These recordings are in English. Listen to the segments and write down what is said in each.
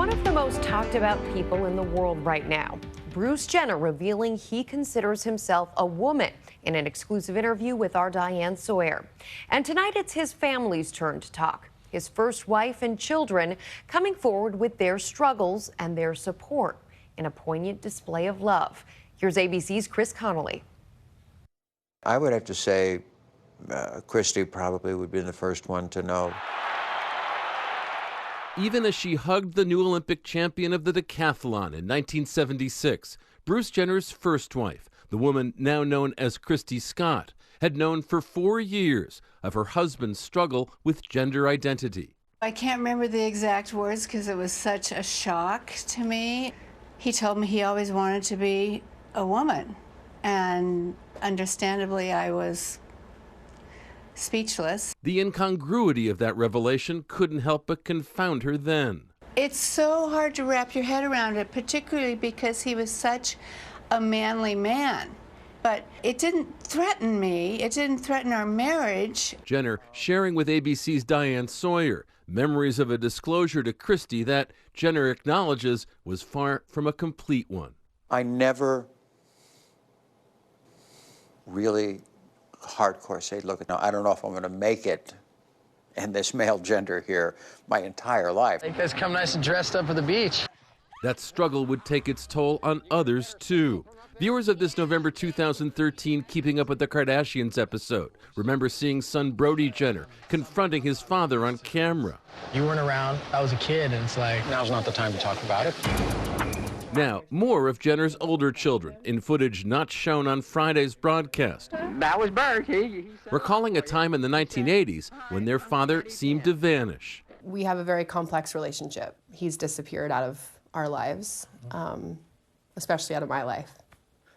One of the most talked about people in the world right now, Bruce Jenner, revealing he considers himself a woman in an exclusive interview with our Diane Sawyer. And tonight it's his family's turn to talk. His first wife and children coming forward with their struggles and their support in a poignant display of love. Here's ABC's Chris Connolly. I would have to say Chrystie probably would be the first one to know. Even as she hugged the new Olympic champion of the decathlon in 1976, Bruce Jenner's first wife, the woman now known as Chrystie Scott, had known for 4 years of her husband's struggle with gender identity. I can't remember the exact words because it was such a shock to me. He told me he always wanted to be a woman, and understandably I was speechless. The incongruity of that revelation couldn't help but confound her then. It's so hard to wrap your head around it, particularly because he was such a manly man. But it didn't threaten me. It didn't threaten our marriage. Jenner sharing with ABC's Diane Sawyer memories of a disclosure to Chrystie that Jenner acknowledges was far from a complete one. I never really hardcore say, look, no, I don't know if I'm going to make it in this male gender here my entire life. I think that's come nice and dressed up for the beach. That struggle would take its toll on others, too. Viewers of this November 2013 Keeping Up with the Kardashians episode remember seeing son Brody Jenner confronting his father on camera. You weren't around. I was a kid, and it's like, now's not the time to talk about it. Now, more of Jenner's older children in footage not shown on Friday's broadcast. That was Bert. Recalling a time in the 1980s when their father seemed to vanish. We have a very complex relationship. He's disappeared out of our lives, especially out of my life.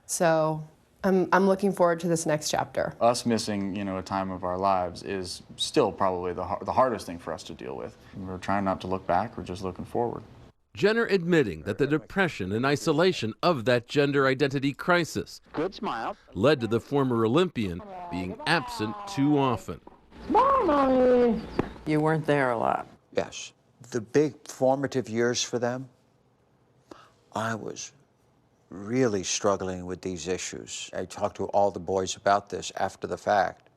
So I'm looking forward to this next chapter. Us missing, a time of our lives is still probably the hardest thing for us to deal with. We're trying not to look back, we're just looking forward. Jenner admitting that the depression and isolation of that gender identity crisis Good smile. led to the former Olympian being absent too often. Mommy. You weren't there a lot. Yes. The big formative years for them, I was really struggling with these issues. I talked to all the boys about this after the fact,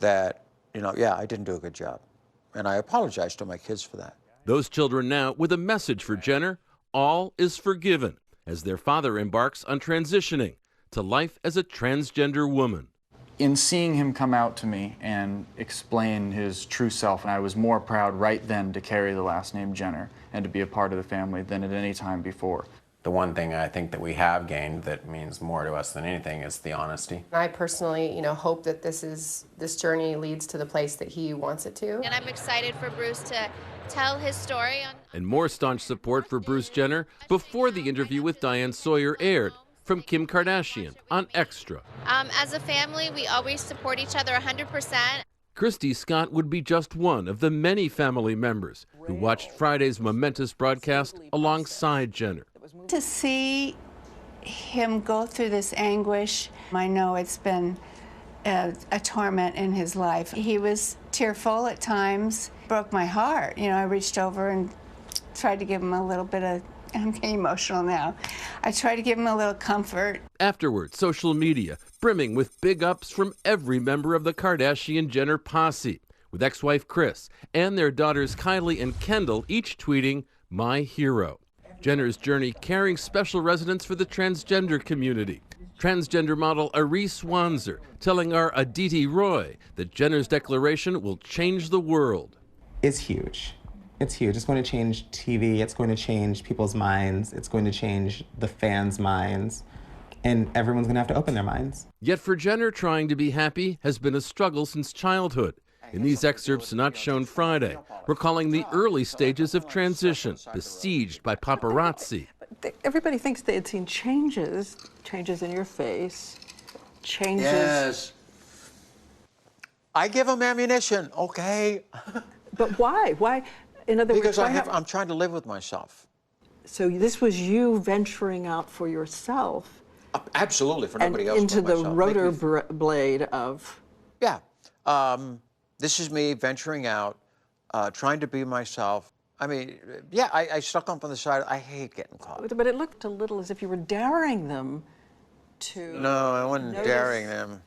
that, I didn't do a good job. And I apologize to my kids for that. Those children now with a message for Jenner: all is forgiven, as their father embarks on transitioning to life as a transgender woman. In seeing him come out to me and explain his true self, I was more proud right then to carry the last name Jenner and to be a part of the family than at any time before. The one thing I think that we have gained that means more to us than anything is the honesty. I personally, hope that this journey leads to the place that he wants it to. And I'm excited for Bruce to tell his story. And more staunch support for Bruce Jenner before the interview with Diane Sawyer aired from Kim Kardashian on Extra. As a family, we always support each other 100%. Chrystie Scott would be just one of the many family members who watched Friday's momentous broadcast alongside Jenner. To see him go through this anguish, I know it's been a torment in his life. He was tearful at times, broke my heart. I reached over and tried to give him a little bit of, I'm getting emotional now. I tried to give him a little comfort. Afterwards, social media brimming with big ups from every member of the Kardashian-Jenner posse, with ex-wife Kris and their daughters Kylie and Kendall each tweeting, "My hero." Jenner's journey carrying special resonance for the transgender community. Transgender model Arisce Wanzer telling our Aditi Roy that Jenner's declaration will change the world. It's huge. It's huge. It's going to change TV. It's going to change people's minds. It's going to change the fans' minds. And everyone's going to have to open their minds. Yet for Jenner, trying to be happy has been a struggle since childhood. In these excerpts not shown Friday, recalling the early stages of transition, besieged by paparazzi. Everybody thinks they had seen changes in your face, changes. Yes. I give them ammunition, okay? But why? Why? In other words, I'm trying to live with myself. So this was you venturing out for yourself. Absolutely, for nobody else. Into the rotor blade of. Yeah. This is me venturing out, trying to be myself, I mean, yeah, I stuck them on the side. I hate getting caught. But it looked a little as if you were daring them to. No, I wasn't daring them.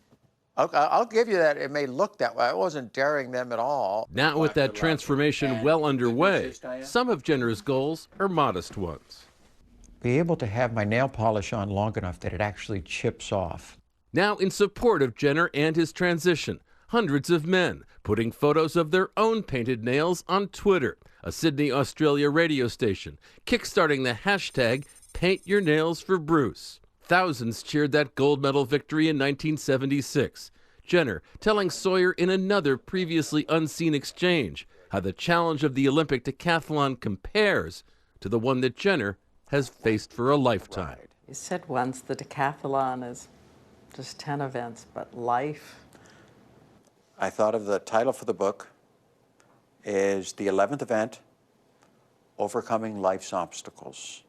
I'll give you that. It may look that way. I wasn't daring them at all. Now, with that transformation well underway, some of Jenner's goals are modest ones. Be able to have my nail polish on long enough that it actually chips off. Now, in support of Jenner and his transition, hundreds of men putting photos of their own painted nails on Twitter, a Sydney, Australia radio station, kickstarting the hashtag #PaintYourNailsForBruce. Thousands cheered that gold medal victory in 1976. Jenner telling Sawyer in another previously unseen exchange how the challenge of the Olympic decathlon compares to the one that Jenner has faced for a lifetime. You said once the decathlon is just 10 events, but life? I thought of the title for the book is the 11th event, Overcoming Life's Obstacles.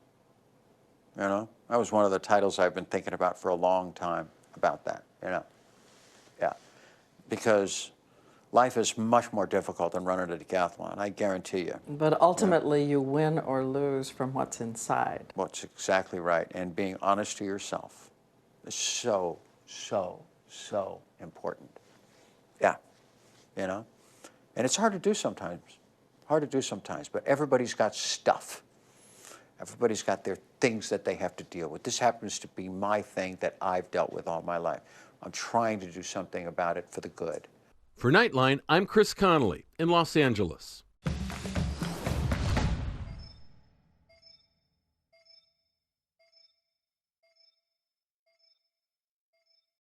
You know, that was one of the titles I've been thinking about for a long time about that, you know. Yeah, because life is much more difficult than running a decathlon, I guarantee you. But ultimately, you win or lose from what's inside. What's exactly right, and being honest to yourself is so, so, so important. Yeah, you know, and it's hard to do sometimes, but everybody's got stuff. Everybody's got their things that they have to deal with. This happens to be my thing that I've dealt with all my life. I'm trying to do something about it for the good. For Nightline, I'm Chris Connolly in Los Angeles.